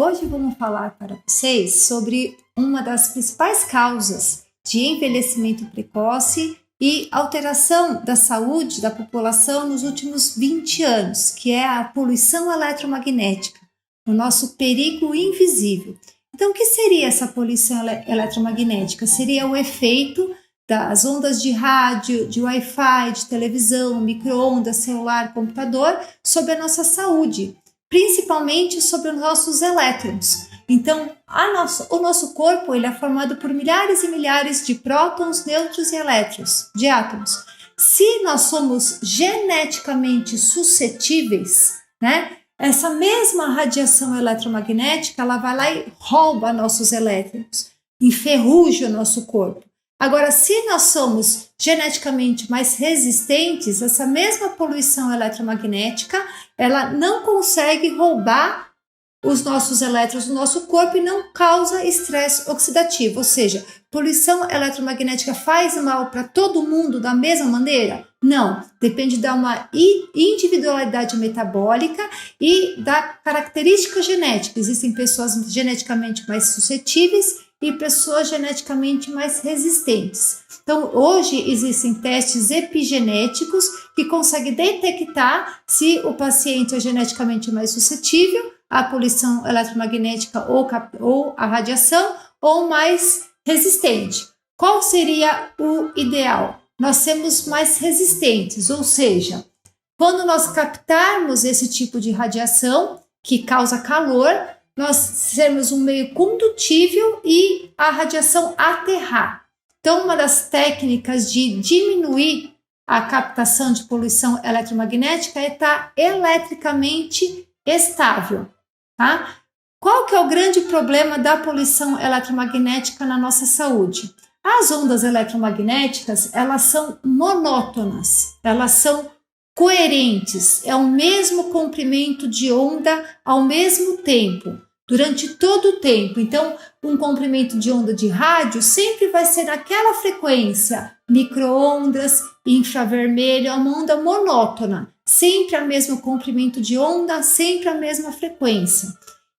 Hoje vamos falar para vocês sobre uma das principais causas de envelhecimento precoce e alteração da saúde da população nos últimos 20 anos, que é a poluição eletromagnética, o nosso perigo invisível. Então, o que seria essa poluição eletromagnética? Seria o efeito das ondas de rádio, de Wi-Fi, de televisão, micro-ondas, celular, computador sobre a nossa saúde, principalmente sobre os nossos elétrons. Então, o nosso corpo ele é formado por milhares e milhares de prótons, nêutrons e elétrons, de átomos. Se nós somos geneticamente suscetíveis, essa mesma radiação eletromagnética, ela vai lá e rouba nossos elétrons, enferruja o nosso corpo. Agora, se nós somos geneticamente mais resistentes, essa mesma poluição eletromagnética, ela não consegue roubar os nossos elétrons do nosso corpo e não causa estresse oxidativo. Ou seja, poluição eletromagnética faz mal para todo mundo da mesma maneira? Não, depende de uma individualidade metabólica e da característica genética. Existem pessoas geneticamente mais suscetíveis e pessoas geneticamente mais resistentes. Então, hoje existem testes epigenéticos que conseguem detectar se o paciente é geneticamente mais suscetível à poluição eletromagnética ou à radiação, ou mais resistente. Qual seria o ideal? Nós sermos mais resistentes, ou seja, quando nós captarmos esse tipo de radiação que causa calor, nós sermos um meio condutível e a radiação aterrar. Então, uma das técnicas de diminuir a captação de poluição eletromagnética é estar eletricamente estável, tá? Qual que é o grande problema da poluição eletromagnética na nossa saúde? As ondas eletromagnéticas, elas são monótonas, elas são coerentes, é o mesmo comprimento de onda ao mesmo tempo, durante todo o tempo. Então, um comprimento de onda de rádio sempre vai ser naquela frequência, micro-ondas, infravermelho, é uma onda monótona, sempre o mesmo comprimento de onda, sempre a mesma frequência.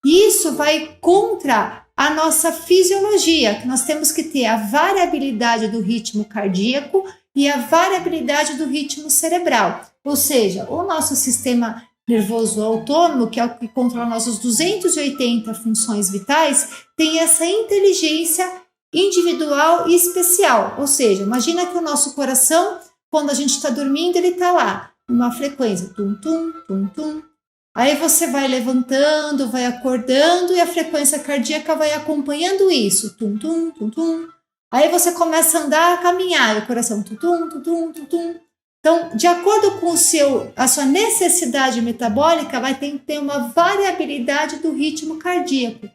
Isso vai contra a nossa fisiologia, que nós temos que ter a variabilidade do ritmo cardíaco e a variabilidade do ritmo cerebral. Ou seja, o nosso sistema nervoso autônomo, que é o que controla nossas 280 funções vitais, tem essa inteligência individual e especial. Ou seja, imagina que o nosso coração, quando a gente está dormindo, ele está lá, numa frequência, tum-tum, tum-tum. Aí você vai levantando, vai acordando e a frequência cardíaca vai acompanhando isso, tum-tum, tum-tum. Aí você começa a andar, a caminhar, e o coração, tum-tum, tum-tum, tum-tum. Então, de acordo com a sua necessidade metabólica, vai ter uma variabilidade do ritmo cardíaco.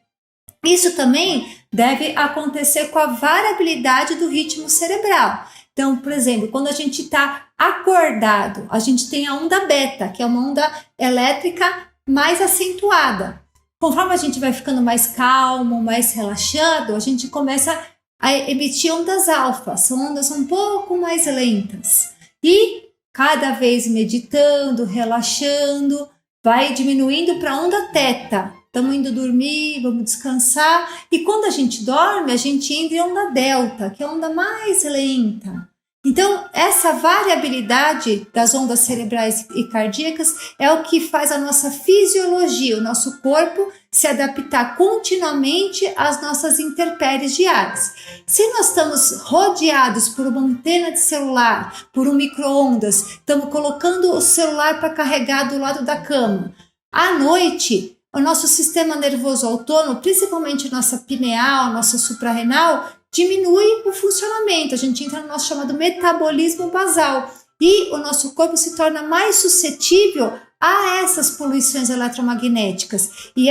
Isso também deve acontecer com a variabilidade do ritmo cerebral. Então, por exemplo, quando a gente está acordado, a gente tem a onda beta, que é uma onda elétrica mais acentuada. Conforme a gente vai ficando mais calmo, mais relaxado, a gente começa a emitir ondas alfa, são ondas um pouco mais lentas. E cada vez meditando, relaxando, vai diminuindo para a onda teta. Estamos indo dormir, vamos descansar. E quando a gente dorme, a gente entra em onda delta, que é a onda mais lenta. Então, essa variabilidade das ondas cerebrais e cardíacas é o que faz a nossa fisiologia, o nosso corpo, se adaptar continuamente às nossas intempéries diárias. Se nós estamos rodeados por uma antena de celular, por um micro-ondas, estamos colocando o celular para carregar do lado da cama, à noite, o nosso sistema nervoso autônomo, principalmente nossa pineal, nossa suprarrenal, diminui o funcionamento, a gente entra no nosso chamado metabolismo basal e o nosso corpo se torna mais suscetível a essas poluições eletromagnéticas. E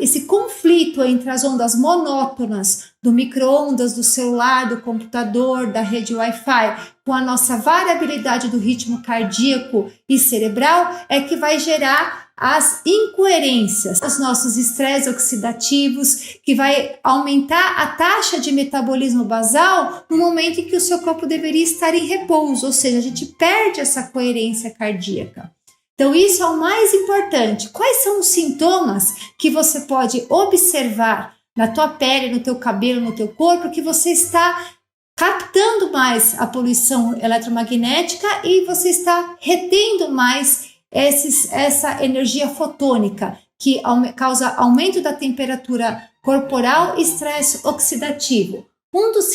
esse conflito entre as ondas monótonas do micro-ondas, do celular, do computador, da rede Wi-Fi, com a nossa variabilidade do ritmo cardíaco e cerebral, é que vai gerar as incoerências, os nossos estresses oxidativos, que vai aumentar a taxa de metabolismo basal no momento em que o seu corpo deveria estar em repouso, ou seja, a gente perde essa coerência cardíaca. Então, isso é o mais importante. Quais são os sintomas que você pode observar na tua pele, no teu cabelo, no teu corpo, que você está captando mais a poluição eletromagnética e você está retendo mais essa energia fotônica, que causa aumento da temperatura corporal e estresse oxidativo. Um dos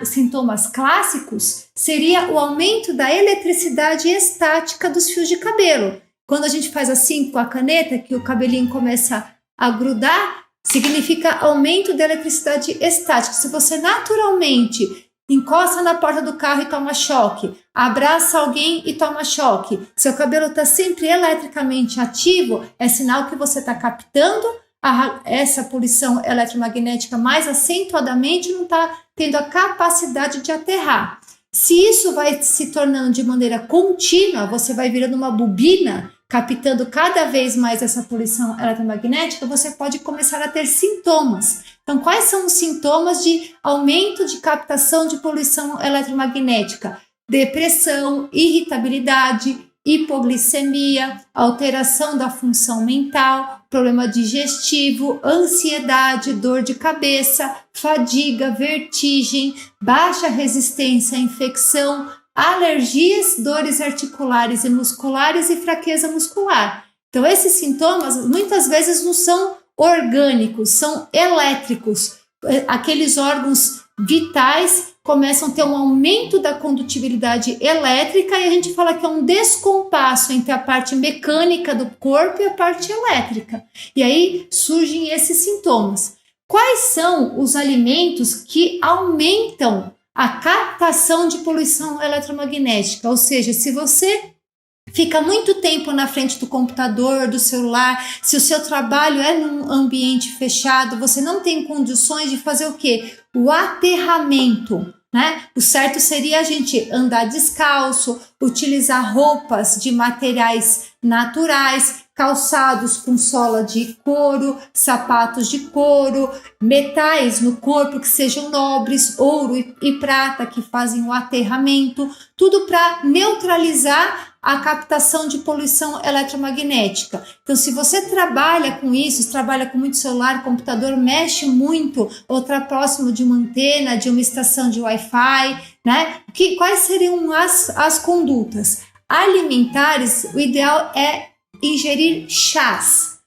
sintomas clássicos seria o aumento da eletricidade estática dos fios de cabelo. Quando a gente faz assim com a caneta, que o cabelinho começa a grudar, significa aumento da eletricidade estática. Se você naturalmente encosta na porta do carro e toma choque, abraça alguém e toma choque, seu cabelo está sempre eletricamente ativo, é sinal que você está captando essa poluição eletromagnética mais acentuadamente, não está tendo a capacidade de aterrar. Se isso vai se tornando de maneira contínua, você vai virando uma bobina, captando cada vez mais essa poluição eletromagnética, você pode começar a ter sintomas. Então, quais são os sintomas de aumento de captação de poluição eletromagnética? Depressão, irritabilidade, hipoglicemia, alteração da função mental, problema digestivo, ansiedade, dor de cabeça, fadiga, vertigem, baixa resistência à infecção, alergias, dores articulares e musculares e fraqueza muscular. Então, esses sintomas muitas vezes não são orgânicos, são elétricos. Aqueles órgãos vitais começam a ter um aumento da condutibilidade elétrica e a gente fala que é um descompasso entre a parte mecânica do corpo e a parte elétrica. E aí surgem esses sintomas. Quais são os alimentos que aumentam a captação de poluição eletromagnética? Ou seja, se você fica muito tempo na frente do computador, do celular, se o seu trabalho é num ambiente fechado, você não tem condições de fazer o quê? O aterramento, né? O certo seria a gente andar descalço, utilizar roupas de materiais naturais, calçados com sola de couro, sapatos de couro, metais no corpo que sejam nobres, ouro e prata que fazem o aterramento, tudo para neutralizar a captação de poluição eletromagnética. Então, se você trabalha com isso, trabalha com muito celular, computador, mexe muito, ou está próximo de uma antena, de uma estação de Wi-Fi, né? Quais seriam as condutas? Alimentares, o ideal é ingerir chás.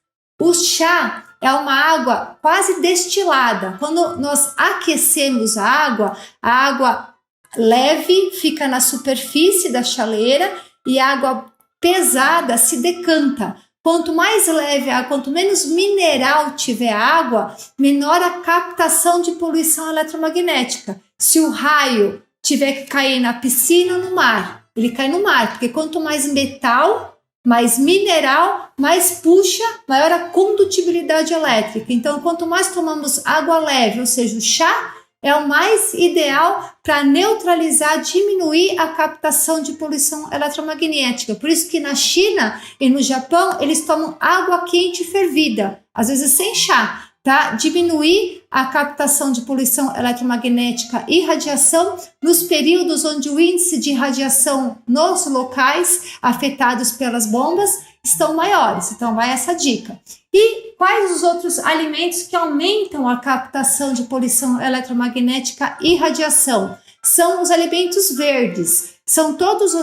O chá é uma água quase destilada. Quando nós aquecemos a água leve fica na superfície da chaleira e a água pesada se decanta. Quanto mais leve a água, quanto menos mineral tiver a água, menor a captação de poluição eletromagnética. Se o raio tiver que cair na piscina ou no mar, ele cai no mar, porque quanto mais metal, mais mineral, mais puxa, maior a condutibilidade elétrica. Então, quanto mais tomamos água leve, ou seja, o chá, é o mais ideal para neutralizar, diminuir a captação de poluição eletromagnética. Por isso que na China e no Japão, eles tomam água quente fervida, às vezes sem chá, para diminuir a captação de poluição eletromagnética e radiação nos períodos onde o índice de radiação nos locais afetados pelas bombas estão maiores. Então, vai essa dica. E quais os outros alimentos que aumentam a captação de poluição eletromagnética e radiação? São os alimentos verdes. São todos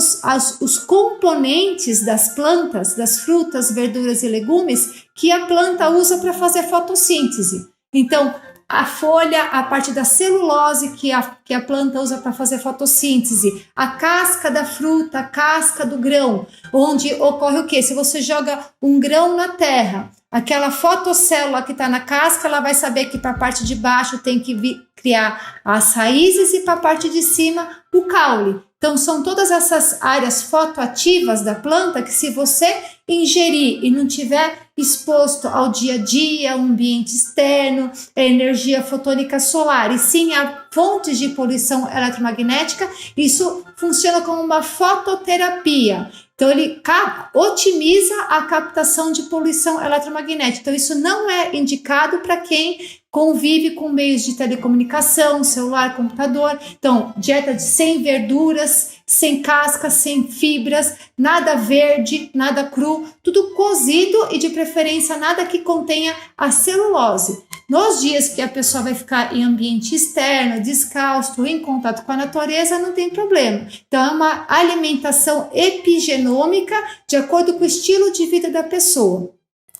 os componentes das plantas, das frutas, verduras e legumes que a planta usa para fazer fotossíntese. Então, a folha, a parte da celulose que a planta usa para fazer fotossíntese, a casca da fruta, a casca do grão, onde ocorre o quê? Se você joga um grão na terra, aquela fotocélula que está na casca, ela vai saber que para a parte de baixo tem que criar as raízes e para a parte de cima o caule. Então, são todas essas áreas fotoativas da planta que, se você ingerir e não tiver exposto ao dia a dia, ao ambiente externo, a energia fotônica solar, e sim a fontes de poluição eletromagnética, isso funciona como uma fototerapia. Então, ele otimiza a captação de poluição eletromagnética. Então, isso não é indicado para quem convive com meios de telecomunicação, celular, computador. Então, dieta sem verduras, sem casca, sem fibras, nada verde, nada cru, tudo cozido e, de preferência, nada que contenha a celulose. Nos dias que a pessoa vai ficar em ambiente externo, descalço, em contato com a natureza, não tem problema. Então, é uma alimentação epigenômica de acordo com o estilo de vida da pessoa.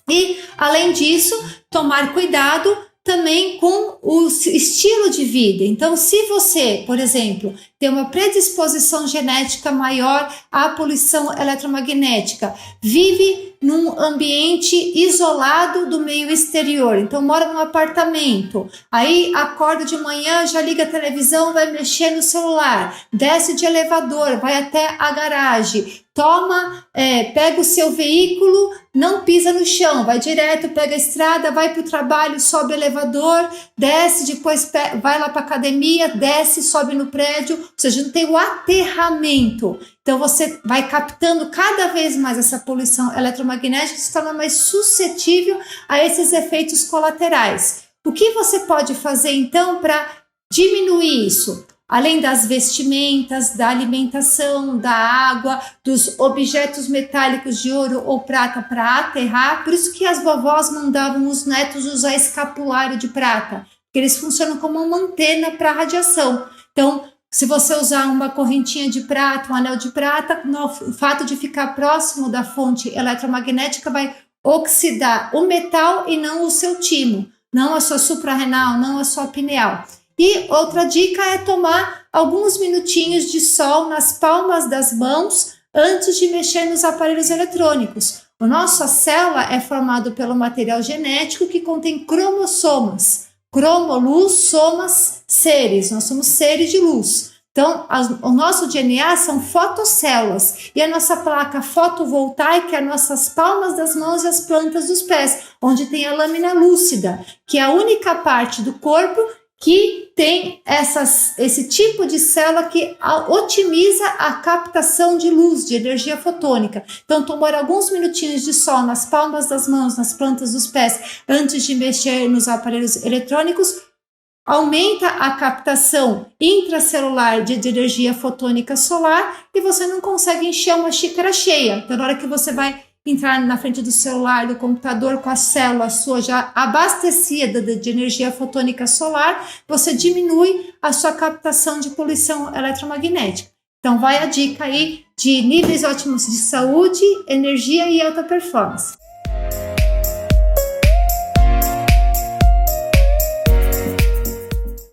E, além disso, tomar cuidado também com o estilo de vida. Então, se você, por exemplo, tem uma predisposição genética maior à poluição eletromagnética, vive num ambiente isolado do meio exterior, então mora num apartamento, aí acorda de manhã, já liga a televisão, vai mexer no celular, desce de elevador, vai até a garagem, pega o seu veículo, não pisa no chão, vai direto, pega a estrada, vai para o trabalho, sobe o elevador, desce, depois vai lá para a academia, desce, sobe no prédio, ou seja, não tem o aterramento. Então você vai captando cada vez mais essa poluição eletromagnética e se torna mais suscetível a esses efeitos colaterais. O que você pode fazer então para diminuir isso? Além das vestimentas, da alimentação, da água, dos objetos metálicos de ouro ou prata para aterrar, por isso que as vovós mandavam os netos usar escapulário de prata, porque eles funcionam como uma antena para radiação. Então, se você usar uma correntinha de prata, um anel de prata, o fato de ficar próximo da fonte eletromagnética vai oxidar o metal e não o seu timo, não a sua suprarrenal, não a sua pineal. E outra dica é tomar alguns minutinhos de sol nas palmas das mãos antes de mexer nos aparelhos eletrônicos. A nossa célula é formada pelo material genético que contém cromossomas. Cromo, somas, seres. Nós somos seres de luz. Então, o nosso DNA são fotocélulas e a nossa placa fotovoltaica é as nossas palmas das mãos e as plantas dos pés, onde tem a lâmina lúcida, que é a única parte do corpo que tem esse tipo de célula que otimiza a captação de luz, de energia fotônica. Então, tomar alguns minutinhos de sol nas palmas das mãos, nas plantas dos pés, antes de mexer nos aparelhos eletrônicos, aumenta a captação intracelular de energia fotônica solar e você não consegue encher uma xícara cheia. Então, na hora que você vai entrar na frente do celular, do computador, com a célula sua já abastecida de energia fotônica solar, você diminui a sua captação de poluição eletromagnética. Então, vai a dica aí de níveis ótimos de saúde, energia e alta performance.